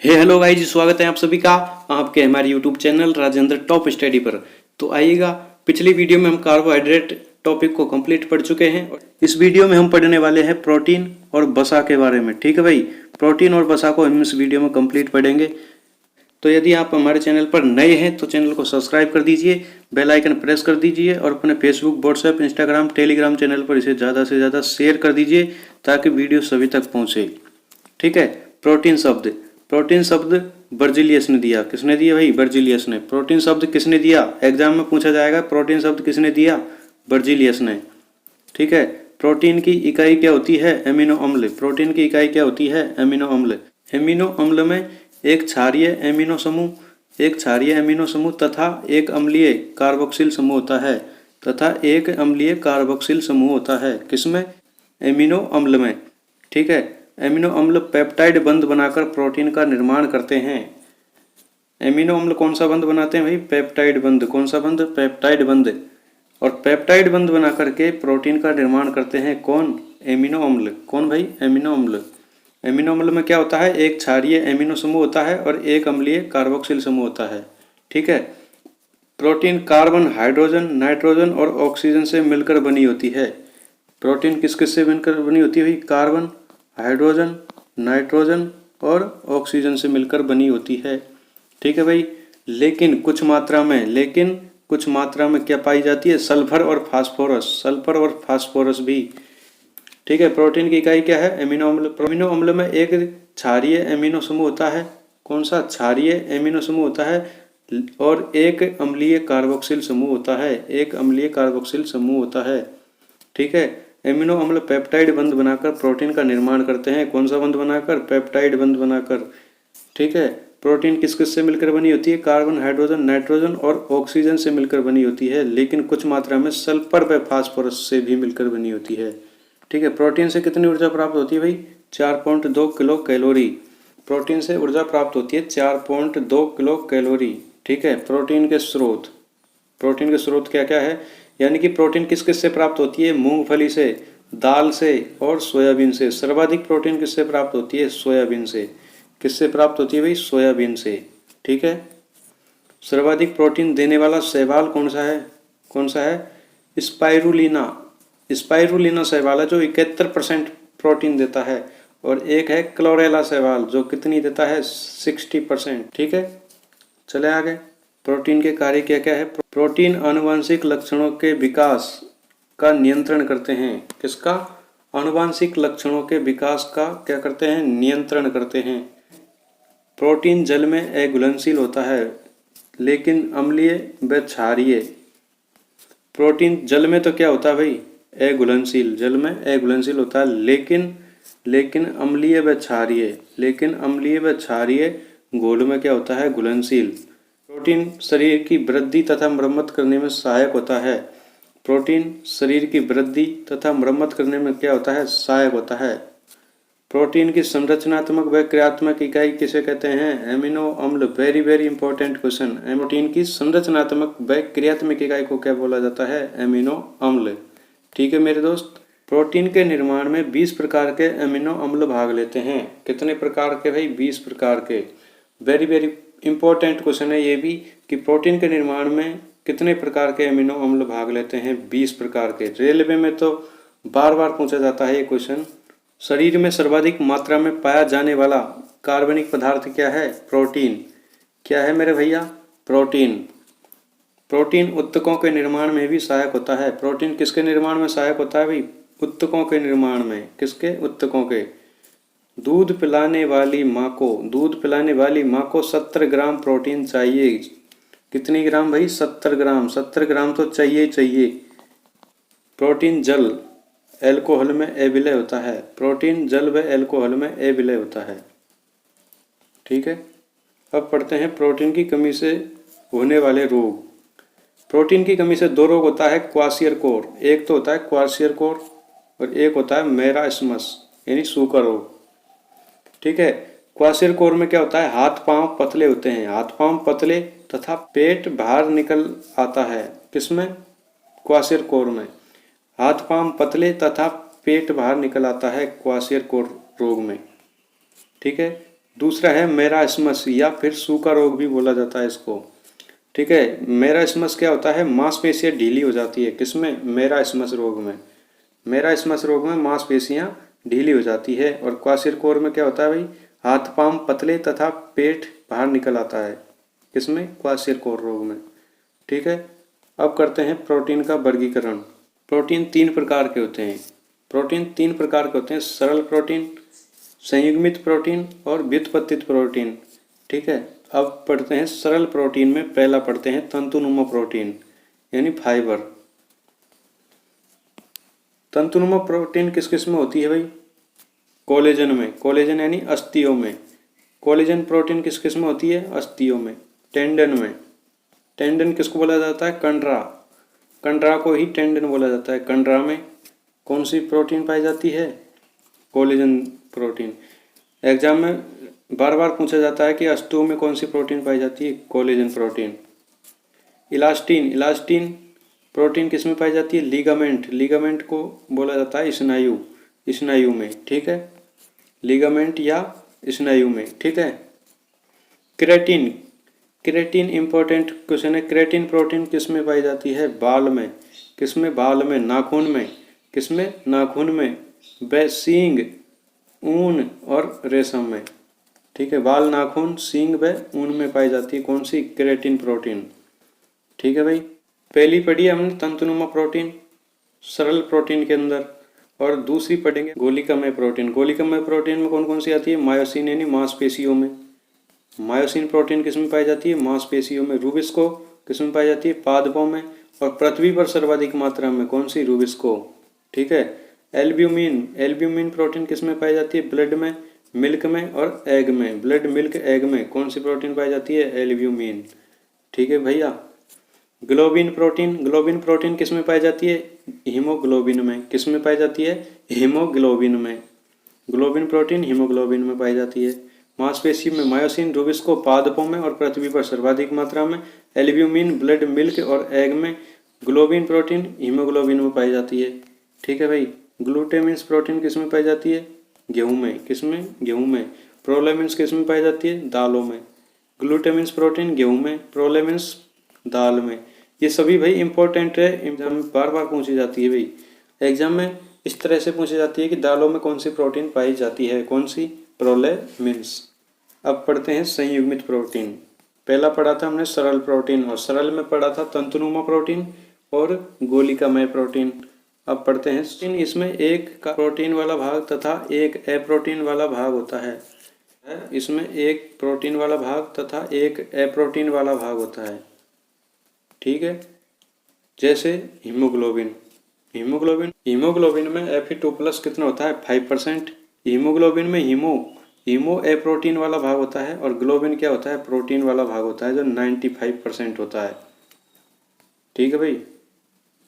Hello guys, स्वागत है आप सभी का आपके हमारे YouTube channel Rajendra top study पर। तो आइएगा, पिछली वीडियो में हम कार्बोहाइड्रेट टॉपिक को कंप्लीट पढ़ चुके हैं। इस वीडियो में हम पढ़ने वाले हैं प्रोटीन और वसा के बारे में। ठीक है भाई, प्रोटीन और वसा को हम इस वीडियो में कंप्लीट पढ़ेंगे। तो यदि आप हमारे चैनल पर नए हैं तो चैनल को सब्सक्राइब कर दीजिए, बेल आइकन प्रेस कर दीजिए और अपने Facebook, WhatsApp, Instagram, Telegram channel पर इसे ज़्यादा से ज़्यादा शेयर कर दीजिए ताकि वीडियो सभी तक पहुँचे। ठीक है। प्रोटीन शब्द बर्जिलियस ने दिया। किसने दिया भाई? बर्जिलियस ने। प्रोटीन शब्द किसने दिया? एग्जाम में पूछा जाएगा, प्रोटीन शब्द किसने दिया? बर्जिलियस ने। ठीक है। प्रोटीन की इकाई क्या होती है? एमिनो अम्ल। प्रोटीन की इकाई क्या होती है? एमिनो अम्ल। एमिनो अम्ल में एक क्षारीय एमिनो समूह तथा एक अम्लीय कार्बोक्सिल समूह होता है। किसमें? एमिनो अम्ल में। ठीक है। एमिनो अम्ल पेप्टाइड बंध बनाकर प्रोटीन का निर्माण करते हैं। एमिनो अम्ल कौन सा बंध बनाते हैं भाई? पेप्टाइड बंध। कौन सा बंध? पेप्टाइड बंध। और पेप्टाइड बंध बना करके प्रोटीन का निर्माण करते हैं कौन? एमिनो अम्ल। कौन भाई? एमिनो अम्ल। एमिनो अम्ल में क्या होता है? एक क्षारीय एमिनो समूह होता है और एक अम्लीय कार्बोक्सिल समूह होता है। ठीक है। प्रोटीन कार्बन, हाइड्रोजन, नाइट्रोजन और ऑक्सीजन से मिलकर बनी होती है। प्रोटीन किस किस से मिलकर बनी होती है भाई? कार्बन, हाइड्रोजन, नाइट्रोजन और ऑक्सीजन से मिलकर बनी होती है। ठीक है भाई। लेकिन कुछ मात्रा में क्या पाई जाती है? सल्फर और फास्फोरस भी। ठीक है। प्रोटीन की इकाई क्या है? एमिनो अम्ल। एमिनो अम्ल में एक क्षारीय एमिनो समूह होता है। कौन सा? क्षारीय एमिनो समूह होता है और एक अम्लीय कार्बोक्सिल समूह होता है। ठीक है। एमिनो अम्ल पेप्टाइड बंध बनाकर प्रोटीन का निर्माण करते हैं। कौन सा बंध बनाकर? पेप्टाइड बंध बनाकर। ठीक है। प्रोटीन किस किस से मिलकर बनी होती है? कार्बन, हाइड्रोजन, नाइट्रोजन और ऑक्सीजन से मिलकर बनी होती है, लेकिन कुछ मात्रा में सल्फर व फास्फोरस से भी मिलकर बनी होती है। ठीक है। प्रोटीन से कितनी ऊर्जा प्राप्त होती है भाई? 4.2 किलो कैलोरी। प्रोटीन से ऊर्जा प्राप्त होती है 4.2 किलो कैलोरी। ठीक है। प्रोटीन के स्रोत क्या क्या है? यानी कि प्रोटीन किस किस से प्राप्त होती है? मूंगफली से, दाल से और सोयाबीन से। सर्वाधिक प्रोटीन किससे प्राप्त होती है? सोयाबीन से। किससे प्राप्त होती है भाई? सोयाबीन से। ठीक है। सर्वाधिक प्रोटीन देने वाला शैवाल कौन सा है? स्पाइरुलिना शैवाल है जो 71% प्रोटीन देता है। और एक है क्लोरेला शैवाल जो कितनी देता है? 60%। ठीक है। चले आगे। प्रोटीन के कार्य क्या क्या है? प्रोटीन आनुवंशिक लक्षणों के विकास का नियंत्रण करते हैं। किसका? आनुवंशिक लक्षणों के विकास का क्या करते हैं? नियंत्रण करते हैं। प्रोटीन जल में अघुलनशील होता है लेकिन अम्लीय व क्षारीय। प्रोटीन जल में तो क्या होता है भाई? जल में अघुलनशील होता है लेकिन अम्लीय व क्षारीय घोल में क्या होता है? घुलनशील। प्रोटीन शरीर की वृद्धि तथा मरम्मत करने में सहायक होता है। प्रोटीन शरीर की वृद्धि तथा मरम्मत करने में क्या होता है? सहायक होता है। प्रोटीन की संरचनात्मक व क्रियात्मक इकाई किसे कहते हैं? एमिनो अम्ल। Very very important question. Protein की संरचनात्मक व क्रियात्मक इकाई को क्या बोला जाता है? एमिनो अम्ल। ठीक है मेरे दोस्त। प्रोटीन के निर्माण में 20 प्रकार के एमिनो अम्ल भाग लेते हैं। कितने प्रकार के भाई? 20 प्रकार के। वेरी वेरी इंपॉर्टेंट क्वेश्चन है ये भी कि प्रोटीन के निर्माण में कितने प्रकार के एमिनो अम्ल भाग लेते हैं? 20 प्रकार के। रेलवे में तो बार बार पूछा जाता है ये क्वेश्चन। शरीर में सर्वाधिक मात्रा में पाया जाने वाला कार्बनिक पदार्थ क्या है? प्रोटीन। क्या है मेरे भैया? प्रोटीन उत्तकों के निर्माण में भी सहायक होता है। प्रोटीन किसके निर्माण में सहायक होता है भाई? उत्तकों के निर्माण में। किसके? उत्तकों के। दूध पिलाने वाली माँ को 70 ग्राम प्रोटीन चाहिए। कितनी ग्राम भाई? 70 ग्राम। 70 ग्राम तो चाहिए। प्रोटीन जल एल्कोहल में अविलय होता है। प्रोटीन जल व एल्कोहल में अविलय होता है। ठीक है। अब पढ़ते हैं प्रोटीन की कमी से होने वाले रोग। प्रोटीन की कमी से 2 रोग होता है क्वाशियरकोर। एक तो होता है क्वाशियरकोर और एक होता है मेरास्मस यानी सूखा रोग। ठीक है। क्वाशियरकोर में क्या होता है? हाथ पांव पतले होते हैं। हाथ पांव पतले तथा पेट बाहर निकल आता है। किसमें? क्वाशियरकोर में। हाथ पांव पतले तथा पेट बाहर निकल आता है क्वाशियरकोर रोग में। ठीक है। दूसरा है मेरास्मस या फिर सूखा रोग भी बोला जाता है इसको। ठीक है, मेरास्मस क्या होता है, मांसपेशियां ढीली हो जाती है किसमें, मेरास्मस रोग में। मेरास्मस रोग में मांसपेशियां ढीली हो जाती है। और क्वाशिरकोर में क्या होता है भाई, हाथ पांव पतले तथा पेट बाहर निकल आता है किसमें, क्वाशिरकोर रोग में। ठीक है, अब करते हैं प्रोटीन का वर्गीकरण। प्रोटीन तीन प्रकार के होते हैं। प्रोटीन तीन प्रकार के होते हैं, सरल प्रोटीन, संयुग्मित प्रोटीन और व्युत्पत्तित प्रोटीन। ठीक है, अब पढ़ते हैं सरल प्रोटीन में पहला पढ़ते हैं तंतुनुमा प्रोटीन यानी फाइबर। तंतुनुमा प्रोटीन किस किस में होती है भाई, कोलेजन में, कोलेजन यानी अस्थियों में। कोलेजन प्रोटीन किस किस में होती है, अस्थियों में। टेंडन में, टेंडन किसको बोला जाता है, कंडरा, कंडरा को ही टेंडन बोला जाता है। कंडरा में कौन सी प्रोटीन पाई जाती है, कोलेजन प्रोटीन। एग्जाम में बार बार पूछा जाता है कि अस्थियों में कौन सी प्रोटीन पाई जाती है, collagen protein. Elastin, elastin protein किस में पाई जाती है, लिगामेंट, लिगामेंट को बोला जाता है स्नायु, स्नायु में। ठीक है, लिगामेंट या स्नायु में। ठीक है, क्रेटिन, क्रेटिन इंपॉर्टेंट क्वेश्चन है। क्रेटिन प्रोटीन किस में पाई जाती है, बाल में, किसमें, बाल में, नाखून में, किसमें, नाखून में, व सींग, ऊन और रेशम में। ठीक है, बाल, नाखून, सींग व ऊन में पाई जाती है कौन सी, क्रेटिन प्रोटीन। ठीक है भाई, पहली पढ़ी हमने तंतुनुमा प्रोटीन सरल प्रोटीन के अंदर, और दूसरी पढ़ेंगे गोलिकामय प्रोटीन। गोलिकामय प्रोटीन में कौन कौन सी आती है, मायोसिन यानी मांसपेशियों में। मायोसिन प्रोटीन किस में पाई जाती है, मांसपेशियों में। रूबिस्को किस में पाई जाती है, पादपों में। और पृथ्वी पर सर्वाधिक मात्रा में कौन सी, रूबिस्को। ठीक है, एल्ब्यूमिन, एल्ब्यूमिन प्रोटीन किस में पाई जाती है, ब्लड में, मिल्क में और एग में। ब्लड, मिल्क, एग में कौन सी प्रोटीन पाई जाती है, एल्ब्यूमिन। ठीक है भैया, ग्लोबिन प्रोटीन, ग्लोबिन प्रोटीन किस में पाई जाती है, हीमोग्लोबिन में। किस में पाई जाती है, हीमोग्लोबिन में। ग्लोबिन प्रोटीन हीमोग्लोबिन में पाई जाती है। मांसपेशी में मायोसिन, रूबिस्को पादपों में और पृथ्वी पर सर्वाधिक मात्रा में। एल्ब्यूमिन ब्लड, मिल्क और एग में। ग्लोबिन प्रोटीन हीमोग्लोबिन में पाई जाती है। ठीक है भाई, ग्लूटामिन्स प्रोटीन किस में पाई जाती है, गेहूं में। किस में, गेहूं में। प्रोलेमिन्स किस में पाई जाती है, दालों में। ग्लूटामिन्स प्रोटीन गेहूं में, प्रोलेमिन्स दाल में। ये सभी भाई इंपॉर्टेंट है, एग्जाम में बार बार पूछी जाती है भाई। एग्जाम में इस तरह से पूछी जाती है कि दालों में कौन सी प्रोटीन पाई जाती है, कौन सी, प्रोलेमिन्स। अब पढ़ते हैं संयुग्मित प्रोटीन। पहला पढ़ा था हमने सरल प्रोटीन, और सरल में पढ़ा था तंतुनुमा प्रोटीन और गोलिकामय प्रोटीन। अब पढ़ते हैं, इसमें एक का प्रोटीन वाला भाग तथा एक अप्रोटीन वाला भाग होता है। इसमें एक प्रोटीन वाला भाग तथा एक अप्रोटीन वाला भाग होता है। ठीक है, जैसे हीमोग्लोबिन, हीमोग्लोबिन, हीमोग्लोबिन में Fe2+ कितना होता है, 5%। हीमोग्लोबिन में हीमो ए प्रोटीन वाला भाग होता है, और ग्लोबिन क्या होता है, प्रोटीन वाला भाग होता है जो 95% होता है। ठीक है भाई,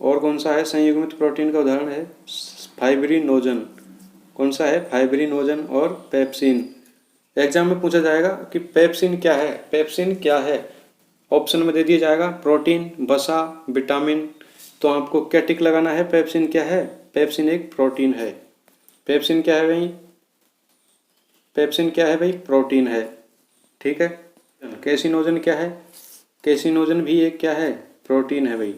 और कौन सा है संयुग्मित प्रोटीन का उदाहरण है, फाइब्रिनोजन। कौन सा है, फाइब्रिनोजन और पेप्सिन। एग्जाम में पूछा जाएगा कि पेप्सिन क्या है, पेप्सिन क्या है। ऑप्शन में दे दिया जाएगा प्रोटीन, वसा, विटामिन। तो आपको क्या टिक लगाना है, पेप्सिन क्या है, पेप्सिन एक प्रोटीन है। पेप्सिन क्या है भाई, पेप्सिन क्या है भाई, प्रोटीन है। ठीक है, कैसिनोजन क्या है, कैसिनोजन भी एक क्या है, प्रोटीन है भाई।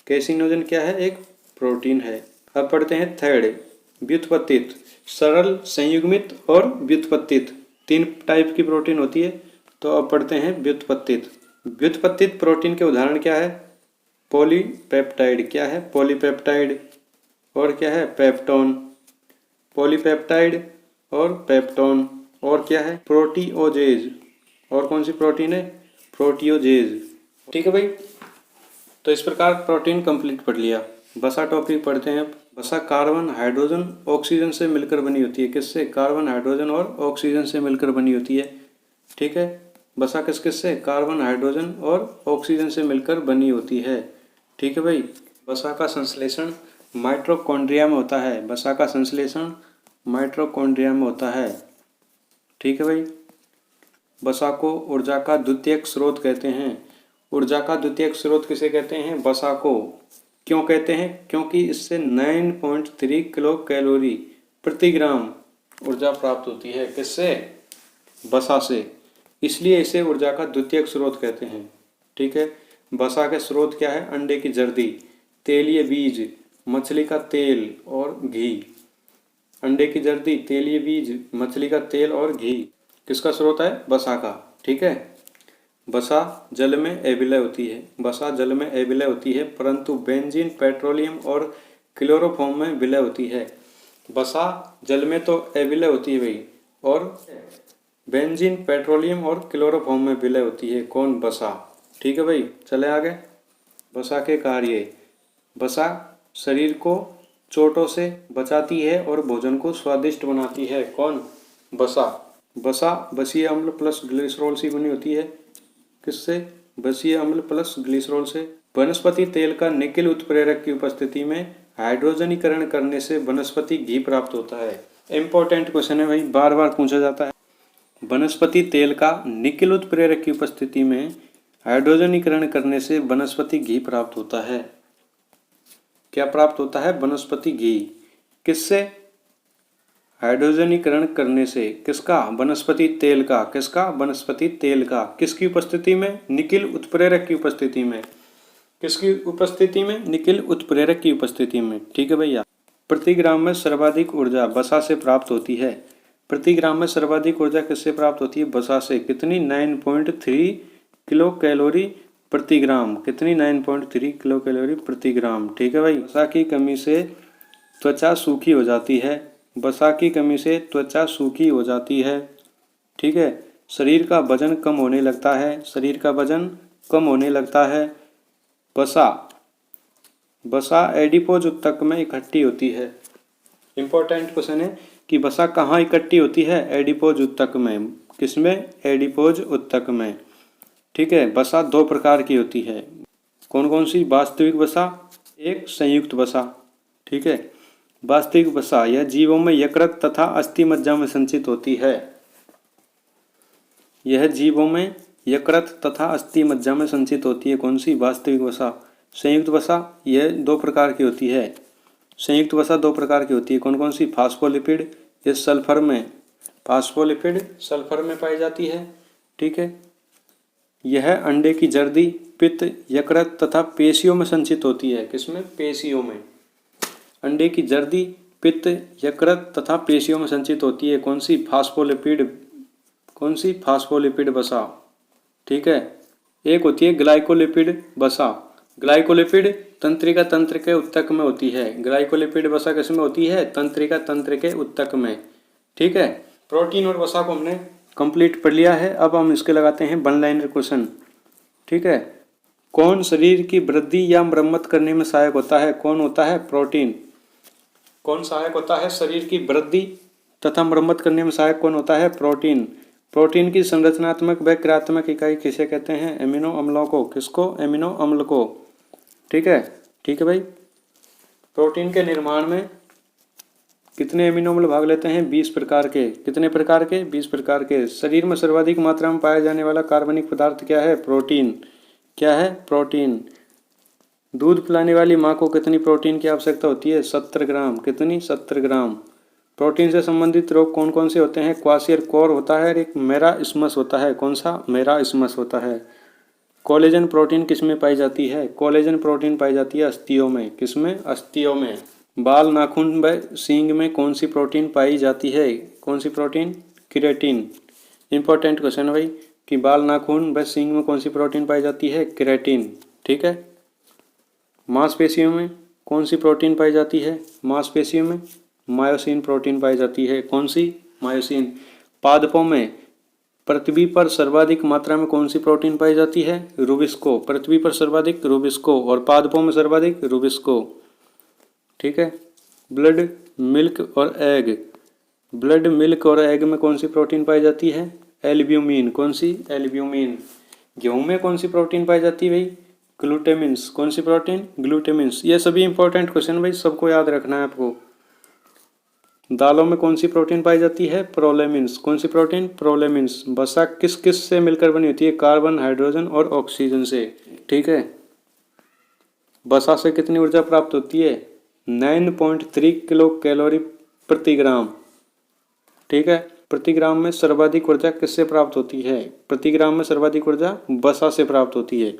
कैसिनोजन क्या है, एक प्रोटीन है। अब पढ़ते हैं थर्ड, व्युत्पत्तित। सरल, संयुग्मित और व्युत्पत्तित, तीन टाइप की प्रोटीन होती है। तो अब पढ़ते हैं व्युत्पत्तित। व्युत्पत्तित प्रोटीन के उदाहरण क्या है, पॉलीपेप्टाइड। क्या है, पॉलीपेप्टाइड। और क्या है, पेप्टोन। पॉलीपेप्टाइड और पेप्टोन। और क्या है, प्रोटीओजेज। और कौन सी प्रोटीन है, प्रोटीओजेज। ठीक है भाई, तो इस प्रकार प्रोटीन कंप्लीट पढ़ लिया। वसा टॉपिक पढ़ते हैं। वसा कार्बन, हाइड्रोजन, ऑक्सीजन से मिलकर बनी होती है। किससे, कार्बन, हाइड्रोजन और ऑक्सीजन से मिलकर बनी होती है। ठीक है, वसा किस किस से, कार्बन, हाइड्रोजन और ऑक्सीजन से मिलकर बनी होती है। ठीक है भाई, वसा का संश्लेषण माइटोकॉन्ड्रिया में होता है। वसा का संश्लेषण माइटोकॉन्ड्रिया में होता है। ठीक है भाई, वसा को ऊर्जा का द्वितीयक स्रोत कहते हैं। ऊर्जा का द्वितीयक स्रोत किसे कहते हैं, वसा को। क्यों कहते हैं, क्योंकि इससे 9.3 किलो कैलोरी प्रति ग्राम ऊर्जा प्राप्त होती है। किससे, वसा से, इसलिए इसे ऊर्जा का द्वितीयक स्रोत कहते हैं। ठीक है, वसा के स्रोत क्या है? अंडे की जर्दी, तेलीय बीज, मछली का तेल और घी। अंडे की जर्दी, तेलीय बीज, मछली का तेल और घी किसका स्रोत है? वसा का। ठीक है, वसा जल में अविलय होती है, वसा जल में अविलय होती है, परंतु बेंजीन, पेट्रोलियम और क्लोरोफॉर्म में विलय होती है। वसा जल में तो अविलय होती है भाई, और बेंजीन, पेट्रोलियम और क्लोरोफॉर्म में विलय होती है। कौन? वसा। ठीक है भाई, चले आगे। वसा के कार्य। वसा शरीर को चोटों से बचाती है और भोजन को स्वादिष्ट बनाती है। कौन? वसा। वसा बसीय अम्ल प्लस ग्लिसरॉल से बनी होती है। किससे? बसीय अम्ल प्लस ग्लिसरॉल से। वनस्पति तेल का निकिल उत्प्रेरक की उपस्थिति में हाइड्रोजनीकरण करने से वनस्पति घी प्राप्त होता है। इंपॉर्टेंट क्वेश्चन है भाई, बार बार पूछा जाता है। वनस्पति तेल का निकिल उत्प्रेरक की उपस्थिति में हाइड्रोजनीकरण करने से वनस्पति घी प्राप्त होता है। क्या प्राप्त होता है? वनस्पति घी। किससे? हाइड्रोजनीकरण करने से। किसका? वनस्पति तेल का। किसका? वनस्पति तेल का। किसकी उपस्थिति में? निकिल उत्प्रेरक की उपस्थिति में। किसकी उपस्थिति में? निकिल उत्प्रेरक की उपस्थिति में। ठीक है भैया। प्रति ग्राम में सर्वाधिक ऊर्जा वसा से प्राप्त होती है। प्रति ग्राम में सर्वाधिक ऊर्जा किससे प्राप्त होती है? वसा से। कितनी? 9.3 किलो कैलोरी प्रति ग्राम। कितनी? 9.3 किलो कैलोरी प्रति ग्राम। ठीक है भाई। वसा की कमी से त्वचा सूखी हो जाती है। वसा की कमी से त्वचा सूखी हो जाती है। ठीक है, शरीर का वजन कम होने लगता है। शरीर का वजन कम होने लगता है। वसा एडिपोज ऊतक में इकट्ठी होती है। इंपॉर्टेंट क्वेश्चन है कि वसा कहाँ इकट्ठी होती है? एडिपोज ऊतक में। किसमें? एडिपोज ऊतक में। ठीक है, वसा दो प्रकार की होती है। कौन कौन सी? वास्तविक वसा, एक संयुक्त वसा। ठीक है, वास्तविक वसा यह जीवों में यकृत तथा अस्थि मज्जा में संचित होती है। यह जीवों में यकृत तथा अस्थि मज्जा में संचित होती है। कौन सी? वास्तविक वसा। संयुक्त वसा यह दो प्रकार की होती है। संयुक्त वसा दो प्रकार की होती है। कौन कौन सी? फास्फोलिपिड, ये सल्फर में, फास्फोलिपिड सल्फर में पाई जाती है। ठीक है, यह अंडे की जर्दी, पित्त, यकृत तथा पेशियों में संचित होती है। किसमें? पेशियों में। अंडे की जर्दी, पित्त, यकृत तथा पेशियों में संचित होती है। कौन सी? फास्फोलिपिड। कौन सी? फास्फोलिपिड वसा। ठीक है, एक होती है ग्लाइकोलिपिड वसा। ग्लाइकोलिपिड तंत्रिका तंत्र के ऊतक में होती है। ग्लाइकोलिपिड वसा किसमें होती है? तंत्रिका तंत्र के ऊतक में। ठीक है, प्रोटीन और वसा को हमने कंप्लीट पढ़ लिया है। अब हम इसके लगाते हैं वन लाइनर क्वेश्चन। ठीक है, कौन शरीर की वृद्धि या मरम्मत करने में सहायक होता है? कौन होता है? प्रोटीन। कौन सहायक होता है शरीर की वृद्धि तथा मरम्मत करने में? सहायक कौन होता है? प्रोटीन। प्रोटीन की संरचनात्मक व क्रियात्मक इकाई किसे कहते हैं? एमिनो अम्लों को। किसको? एमिनो अम्ल को। ठीक है, ठीक है भाई। प्रोटीन के निर्माण में कितने एमिनो अम्ल भाग लेते हैं? 20 प्रकार के। कितने प्रकार के? 20 प्रकार के। शरीर में सर्वाधिक मात्रा में पाया जाने वाला कार्बनिक पदार्थ क्या है? प्रोटीन। क्या है? प्रोटीन। दूध पिलाने वाली माँ को कितनी प्रोटीन की आवश्यकता होती है? 70 ग्राम। कितनी? 70 ग्राम। प्रोटीन से संबंधित रोग कौन कौन से होते हैं? क्वासियरकोर होता है और एक मेरास्मस होता है। कौन सा? मेरास्मस होता है। कोलेजन प्रोटीन किस में पाई जाती है? कोलेजन प्रोटीन पाई जाती है अस्थियों में। किसमें? अस्थियों में। बाल, नाखून व सींग में कौन सी प्रोटीन पाई जाती है? कौन सी प्रोटीन? केराटिन। इंपॉर्टेंट क्वेश्चन है भाई कि बाल, नाखून व सींग में कौन सी प्रोटीन पाई जाती है? केराटिन। ठीक है, मांसपेशियों में कौन सी प्रोटीन पाई जाती है? मांसपेशियों में मायोसिन प्रोटीन पाई जाती है। कौन सी? मायोसिन। पादपों में पृथ्वी पर सर्वाधिक मात्रा में कौन सी प्रोटीन पाई जाती है? रूबिस्को। पृथ्वी पर सर्वाधिक रूबिस्को और पादपों में सर्वाधिक रूबिस्को। ठीक है, ब्लड, मिल्क और एग। ब्लड, मिल्क और एग में कौन सी प्रोटीन पाई जाती है? एल्ब्यूमिन। कौन सी? एल्ब्यूमिन। गेहूं में कौन सी प्रोटीन पाई जाती है भाई? ग्लूटेमिन्स। कौन सी प्रोटीन? ग्लूटेमिन्स। ये सभी इंपॉर्टेंट क्वेश्चन भाई, सबको याद रखना है आपको। दालों में कौन सी प्रोटीन पाई जाती है? प्रोलेमिन्स। कौन सी प्रोटीन? प्रोलेमिन्स। वसा किस किस से मिलकर बनी होती है? कार्बन, हाइड्रोजन और ऑक्सीजन से। ठीक है, वसा से कितनी ऊर्जा प्राप्त होती है? 9.3 किलो कैलोरी प्रति ग्राम। ठीक है, प्रति ग्राम में सर्वाधिक ऊर्जा किससे प्राप्त होती है? प्रति ग्राम में सर्वाधिक ऊर्जा वसा से प्राप्त होती है।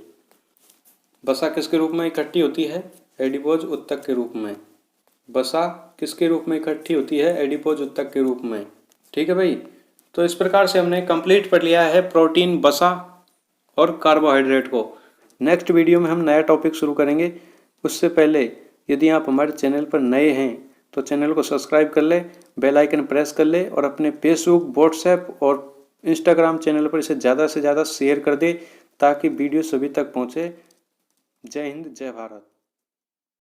वसा किसके रूप में इकट्ठी होती है? एडिपोज उत्तक के रूप में। वसा किसके रूप में इकट्ठी होती है? एडिपोज उत्तक के रूप में। ठीक है भाई, तो इस प्रकार से हमने कंप्लीट पढ़ लिया है प्रोटीन, वसा और कार्बोहाइड्रेट को। नेक्स्ट वीडियो में हम नया टॉपिक शुरू करेंगे। उससे पहले यदि आप हमारे चैनल पर नए हैं तो चैनल को सब्सक्राइब कर ले, बेल आइकन प्रेस कर ले और अपने फेसबुक, व्हाट्सएप और इंस्टाग्राम चैनल पर इसे ज़्यादा से ज़्यादा शेयर कर दे ताकि वीडियो सभी तक पहुँचे। जय हिंद, जय भारत।